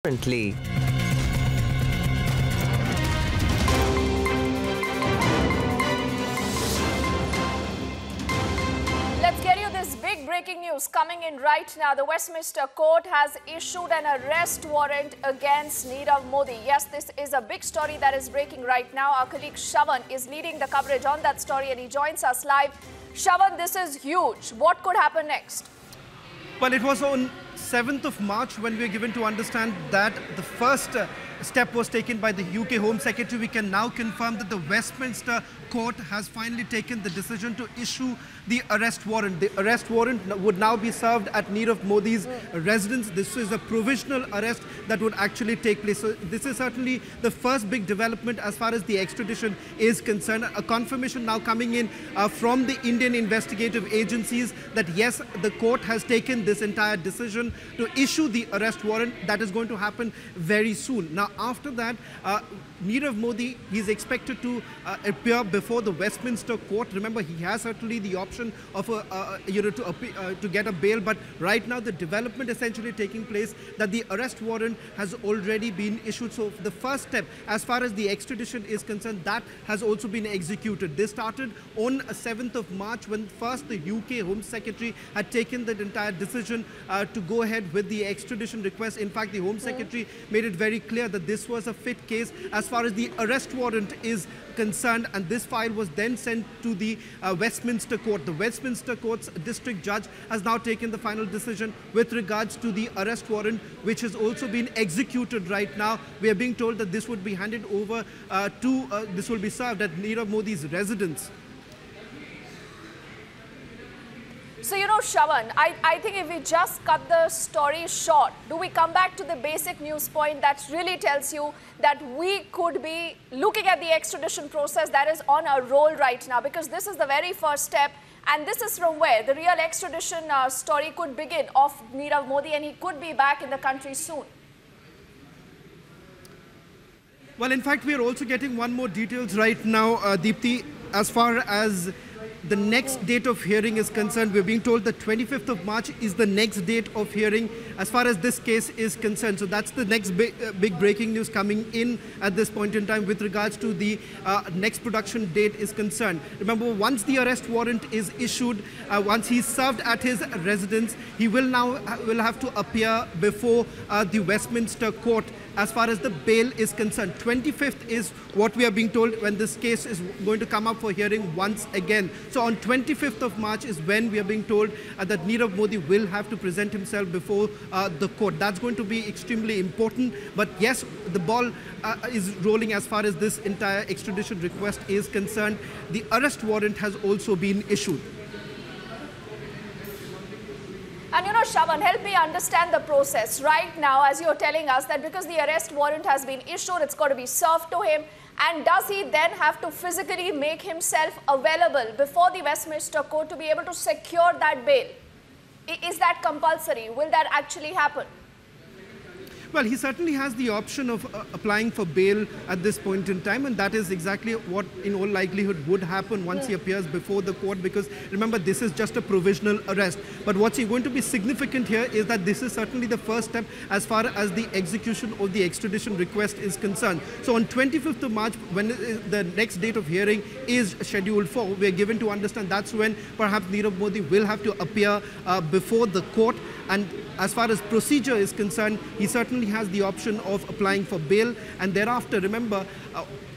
differently. Let's get you this big breaking news coming in right now. The Westminster Court has issued an arrest warrant against Nirav Modi. Yes, this is a big story that is breaking right now. Our colleague Shravan is leading the coverage on that story and he joins us live. Shravan, this is huge. What could happen next? Well, it was on 7th of March when we were given to understand that the first step was taken by the UK Home Secretary. We can now confirm that the Westminster Court has finally taken the decision to issue the arrest warrant. The arrest warrant would now be served at Nirav Modi's residence. This is a provisional arrest that would actually take place. So this is certainly the first big development as far as the extradition is concerned. A confirmation now coming in from the Indian investigative agencies that yes, the court has taken this entire decision to issue the arrest warrant. That is going to happen very soon. Now, after that, Nirav Modi is expected to appear before the Westminster Court. Remember, he has certainly the option of to get a bail, but right now the development essentially taking place that the arrest warrant has already been issued. So the first step, as far as the extradition is concerned, that has also been executed. This started on 7th of March when first the UK Home Secretary had taken the entire decision to go ahead with the extradition request. In fact, the Home Secretary made it very clear that this was a fit case as far as the arrest warrant is concerned, and this file was then sent to the Westminster Court. The Westminster Court's district judge has now taken the final decision with regards to the arrest warrant, which has also been executed right now. We are being told that this would be handed over this will be served at Nirav Modi's residence. So, Shravan, I think if we just cut the story short, do we come back to the basic news point that really tells you that we could be looking at the extradition process that is on a roll right now? Because this is the very first step, and this is from where the real extradition story could begin of Nirav Modi, and he could be back in the country soon. Well, in fact, we are also getting one more details right now, Deepthi, as far as the next date of hearing is concerned. We're being told that 25th of March is the next date of hearing as far as this case is concerned. So that's the next big breaking news coming in at this point in time with regards to the next production date is concerned. Remember, once the arrest warrant is issued, once he's served at his residence, he will have to appear before the Westminster Court as far as the bail is concerned. 25th is what we are being told when this case is going to come up for hearing once again. So on 25th of March is when we are being told that Nirav Modi will have to present himself before the court. That's going to be extremely important. But yes, the ball is rolling as far as this entire extradition request is concerned. The arrest warrant has also been issued. And Shravan, help me understand the process right now as you're telling us that because the arrest warrant has been issued, it's got to be served to him. And does he then have to physically make himself available before the Westminster Court to be able to secure that bail? Is that compulsory? Will that actually happen? Well, he certainly has the option of applying for bail at this point in time, and that is exactly what in all likelihood would happen once he appears before the court, because remember, this is just a provisional arrest. But what's going to be significant here is that this is certainly the first step as far as the execution of the extradition request is concerned. So on 25th of March, when the next date of hearing is scheduled for, we are given to understand that's when perhaps Nirav Modi will have to appear before the court. And as far as procedure is concerned, he certainly has the option of applying for bail. And thereafter, remember,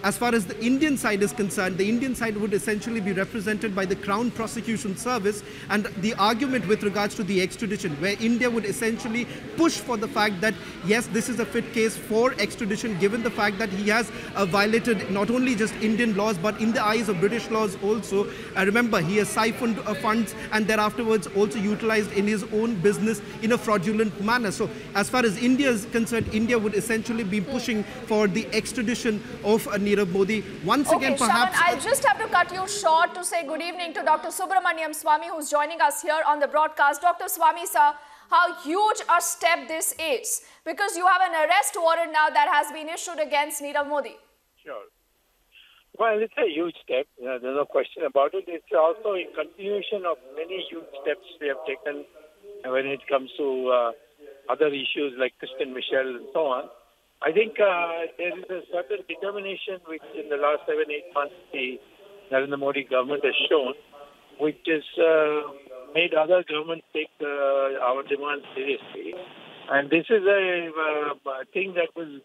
as far as the Indian side is concerned, the Indian side would essentially be represented by the Crown Prosecution Service, and the argument with regards to the extradition, where India would essentially push for the fact that, yes, this is a fit case for extradition, given the fact that he has violated not only just Indian laws, but in the eyes of British laws also. Remember, he has siphoned funds and thereafterwards also utilized in his own business in a fraudulent manner. So as far as India is concerned, India would essentially be pushing for the extradition of Nirav Modi. Once again, perhaps... Shravan, I just have to cut you short to say good evening to Dr. Subramaniam Swamy, who's joining us here on the broadcast. Dr. Swamy, sir, how huge a step this is, because you have an arrest warrant now that has been issued against Nirav Modi. Sure. Well, it's a huge step. There's no question about it. It's also a continuation of many huge steps we have taken when it comes to other issues like Christian Michel and so on. I think there is a certain determination which in the last 7-8 months the Narendra Modi government has shown, which has made other governments take our demands seriously. And this is a thing that will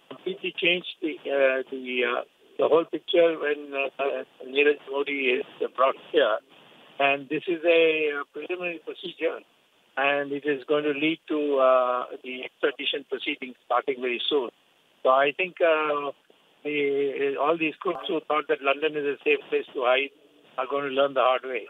completely change the whole picture when Neeraj Modi is brought here. And this is a preliminary procedure, and it is going to lead to the extradition proceedings starting very soon. So I think all these crooks who thought that London is a safe place to hide are going to learn the hard way.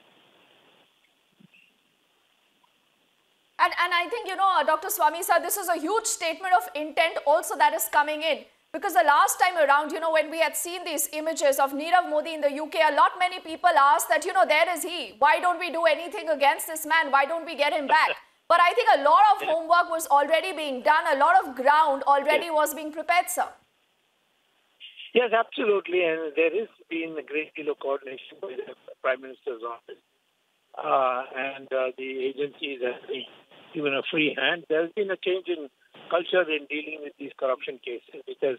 And I think, Dr. Swami sir, this is a huge statement of intent also that is coming in. Because the last time around, when we had seen these images of Nirav Modi in the UK, many people asked that, there is he. Why don't we do anything against this man? Why don't we get him back? But I think a lot of homework was already being done. A lot of ground already was being prepared, sir. Yes, absolutely. And there has been a great deal of coordination with the Prime Minister's office. And the agencies have been given a free hand. There has been a change in culture in dealing with these corruption cases, which has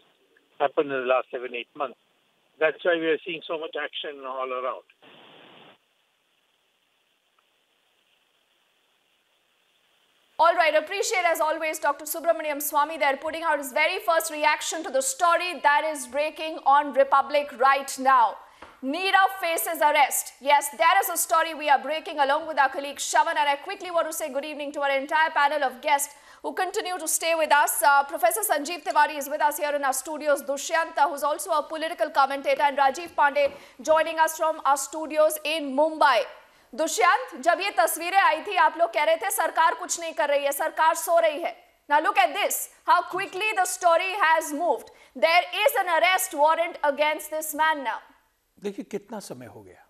happened in the last 7-8 months. That's why we are seeing so much action all around. All right, appreciate as always Dr. Subramaniam Swami there putting out his very first reaction to the story that is breaking on Republic right now. Nirav faces arrest. Yes, there is a story we are breaking along with our colleague Shravan, and I quickly want to say good evening to our entire panel of guests who continue to stay with us. Professor Sanjeev Tiwari is with us here in our studios. Dushyanta, who's also a political commentator, and Rajiv Pandey joining us from our studios in Mumbai. Dushyant, जब ये तस्वीरें आई थी आप लोग कह रहे थे सरकार कुछ नहीं कर रही है, सरकार सो रही है. Now look at this, how quickly the story has moved. There is an arrest warrant against this man now. देखिए कितना समय हो गया.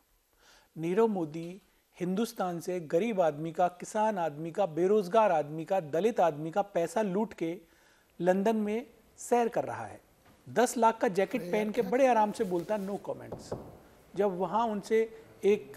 नीरव मोदी हिंदुस्तान से गरीब आदमी का, किसान आदमी का, बेरोजगार आदमी का, दलित आदमी का पैसा लूट के लंदन में सैर कर रहा है. 10 लाख का जैकेट पहन के बड़े आराम से बोलता है नो कमेंट्स. जब वहां उनसे एक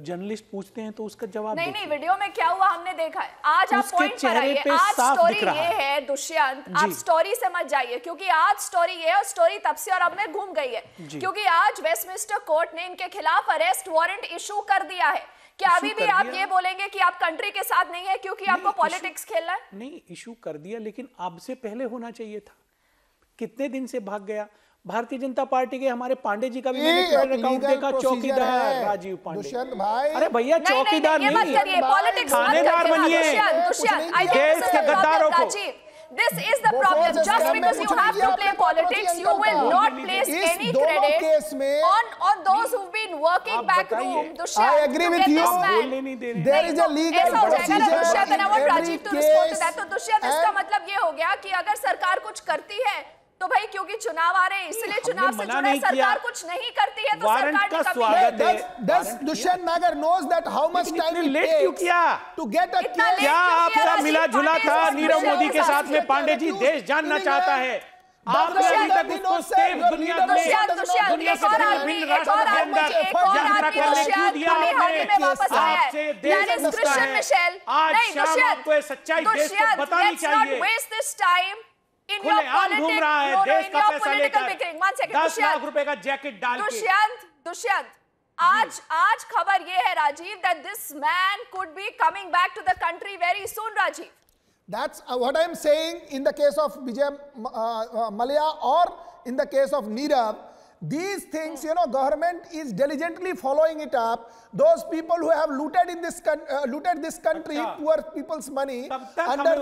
जर्नलिस्ट पूछते हैं तो उसका जवाब नहीं, वीडियो में क्या हुआ हमने देखा है. आज आप पॉइंट पर आइए. आज स्टोरी ये है दुष्यंत, आप स्टोरी से मत जाइए क्योंकि आज स्टोरी ये है और स्टोरी तब से और अब में घूम गई है क्योंकि आज वेस्टमिंस्टर कोर्ट ने इनके खिलाफ अरेस्ट वारंट इशू कर दिया है. क्या अभी भी आप ये बोलेंगे कि आप कंट्री के साथ नहीं है क्योंकि आपको पॉलिटिक्स खेलना है? नहीं, इशू कर दिया, लेकिन अब से पहले होना चाहिए था. कितने दिन से भाग गया. भारतीय जनता पार्टी के हमारे पांडे जी का भी मैंने ट्विटर अकाउंट देखा, चौकीदार राजीव पांडे. अरे भैया चौकीदार नहीं, थानेदार बनिए देश के गद्दारों को. This is the problem. Just because you have to play politics, you will not place any credit on those who've been working back room. I agree with you. There is a legal procedure. Dushyant, and I want Rajiv to respond to that. तो Dushyant, इसका मतलब ये हो गया कि अगर सरकार कुछ करती है तो भाई क्योंकि चुनाव आ रहे हैं इसलिए चुनाव से जुड़े सरकार कुछ नहीं करती है तो सरकार का स्वागत है. Does Dushyant Nagar knows that how much time it takes to get a case? क्या आपका मिला जुला था नीरव मोदी के साथ में? पांडे जी देश जानना चाहता है. आपने अभी तक उसको सेफ दुनिया में दुनिया के विभिन्न राष्ट्रों के अंदर यात्रा करने क्यों दिया आपने? आपसे देश पूछता है. आज शाम आपको सच्चाई देश को बतानी चाहिए. खुलेआम घूम रहा है देश का पैसा लेकर 10 लाख रुपए का जैकेट डाल के. दुष्यंत, आज खबर ये है Rajiv that this man could be coming back to the country very soon. Rajiv, that's what I'm saying. In the case of Vijay Mallya or in the case of Nirav, these things, government is diligently following it up. Those people who have looted this country, poor people's money, under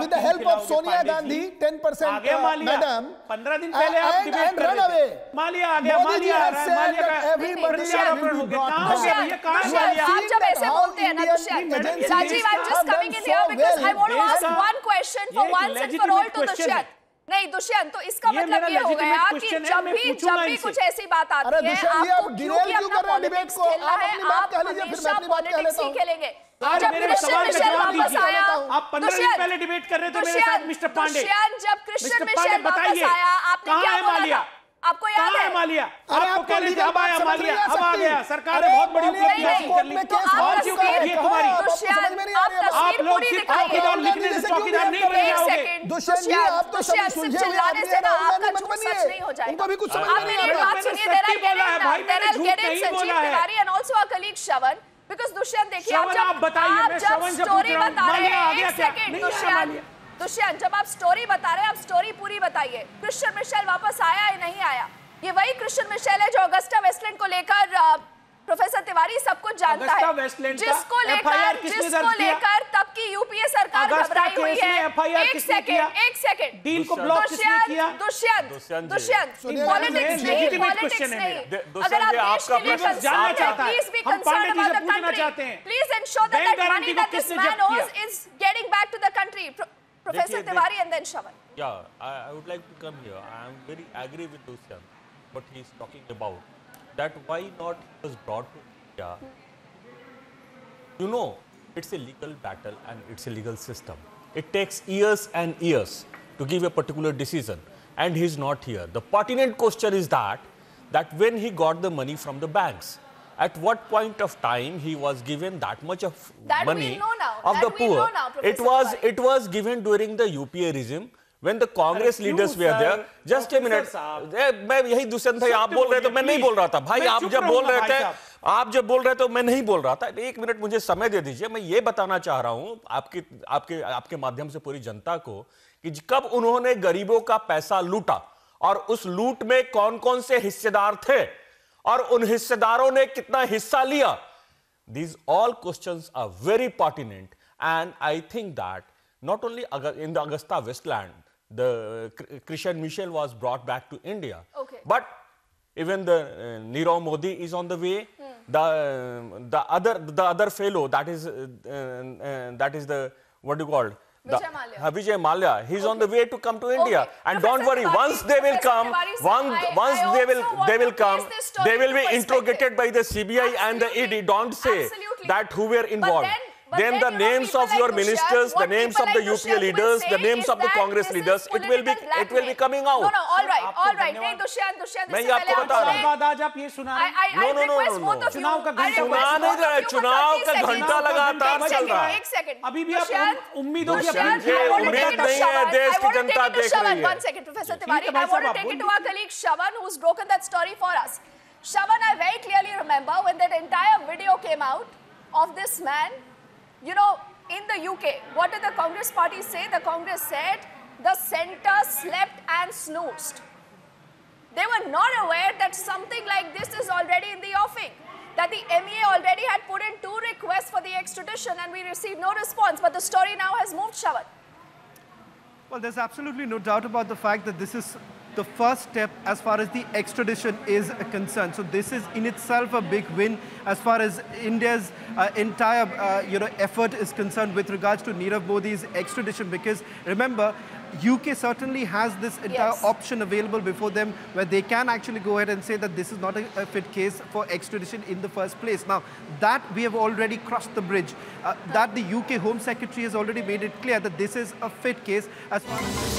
with the help of Sonia Gandhi, 10% madam, and run away. Modi has said that everybody will be brought down. आप जब ऐसे बोलते हैं ना Dushyant, Rajiv, I'm just coming in here because I want to ask one question for once and for all to Dushyant. नहीं दुष्यंत, तो इसका मतलब ये हो गया कि जब भी कुछ ऐसी बात आती है आपको क्योंकि अपना पॉलिटिक्स खेलना है, आप हमेशा पॉलिटिक्स ही खेलेंगे. जब क्रिश्चियन मिशेल वापस आया, आप 15 दिन पहले डिबेट कर रहे थे मेरे साथ मिस्टर पांडे. जब क्रिश्चियन मिशेल वापस आया आपने क्या बोला था? आपको याद है मालिया? अरे आपको कह रहे थे अब आया मालिया, अब आ सकती। गया, सरकार ने बहुत बड़ी उपलब्धि हासिल कर ली। और क्यों कर रही है तुम्हारी? आप लोग सिर्फ चौकीदार लिखने से चौकीदार नहीं बन जाओगे। दुष्यंत जी, आप तो सब सुलझे हुए आदमी हैं, राहुल गांधी मत बनिए। उनको भी कुछ समझ में नहीं आ रहा। Because दुष्यंत देखिए, श्रवण, आप बताइए, मैं श्रवण से पूछ रहा हूँ, मालिया आ गया क्या? नहीं आया मालिया। दुष्यंत, जब आप स्टोरी बता रहे हैं, आप स्टोरी पूरी बताइए। क्रिश्चियन मिशेल वापस आया या नहीं आया? ये वही क्रिश्चियन मिशेल है जो अगस्टा वेस्टलैंड को लेकर प्रोफेसर तिवारी सब कुछ जानता है, जिसको लेकर तब की यूपीए सरकार घबराई हुई है। एक सेकंड डील को ब्लॉक किसने किया? दुष्यंत पॉलिटिक्स नहीं। अगर आप देश के लिए जानना चाहता है, प्लीज बी हम Pandey concerned ji say about the पूछना चाहते कंट्री, हैं, please ensure that that money that this man owes is getting back to the country. Professor Tiwari and then Shravan. Yeah, I would like to come here. I am very agree with Dushyant, what he is talking about. That why not it was brought to India. You know, it's a legal battle and it's a legal system. It takes years and years to give a particular decision, and he is not here. The pertinent question is that when he got the money from the banks, at what point of time he was given that much of money of the poor? It was given during the UPA regime. When the Congress leaders were there, just a minute, मैं यही दुष्यंत है, आप बोल रहे तो मैं नहीं बोल रहा था भाई, आप जब बोल रहे थे मैं नहीं बोल रहा था। एक मिनट मुझे समय दे दीजिए, मैं ये बताना चाह रहा हूं आपके माध्यम से पूरी जनता को कि कब उन्होंने गरीबों का पैसा लूटा और उस लूट में कौन कौन से हिस्सेदार थे और उन हिस्सेदारों ने कितना हिस्सा लिया। These all questions are very pertinent, and I think that not only in the Augusta Westland, the Christian Michel was brought back to India, but even the Nirav Modi is on the way. The other fellow, that is the what do you call? Vijay Mallya. He's on the way to come to India, and don't worry. Once they will come, they will be interrogated by the CBI and the ED. Don't say that who were involved. Then the names of your ministers, the names of the UPA leaders, the names of the Congress leaders, it will be coming out. No, all right. Hey, Dushyant, मैं ये आपको बता रहा हूँ। बाद आज आप ये सुना रहे हैं। No. चुनाव का घंटा सुना नहीं रहा है, चुनाव का घंटा लगातार चल रहा है। एक सेकंड। अभी भी आप उम्मीदों की उम्मीद नहीं है, देश की जनता देख रही है। One second, Professor Tiwari, I want to take it to our colleague Shravan, who's broken that story for us. Shravan, I very clearly remember when that entire video came out of this man. You know, in the UK, what did the Congress party say? The Congress said the centre slept and snoozed. They were not aware that something like this is already in the offing, that the MEA already had put in 2 requests for the extradition and we received no response, but the story now has moved, Shravan. Well, there's absolutely no doubt about the fact that this is the first step as far as the extradition is concerned. So this is in itself a big win as far as India's entire effort is concerned with regards to Nirav Modi's extradition, because remember, UK certainly has this entire option available before them where they can actually go ahead and say that this is not a fit case for extradition in the first place. Now, that we have already crossed the bridge. That the UK Home Secretary has already made it clear that this is a fit case as far as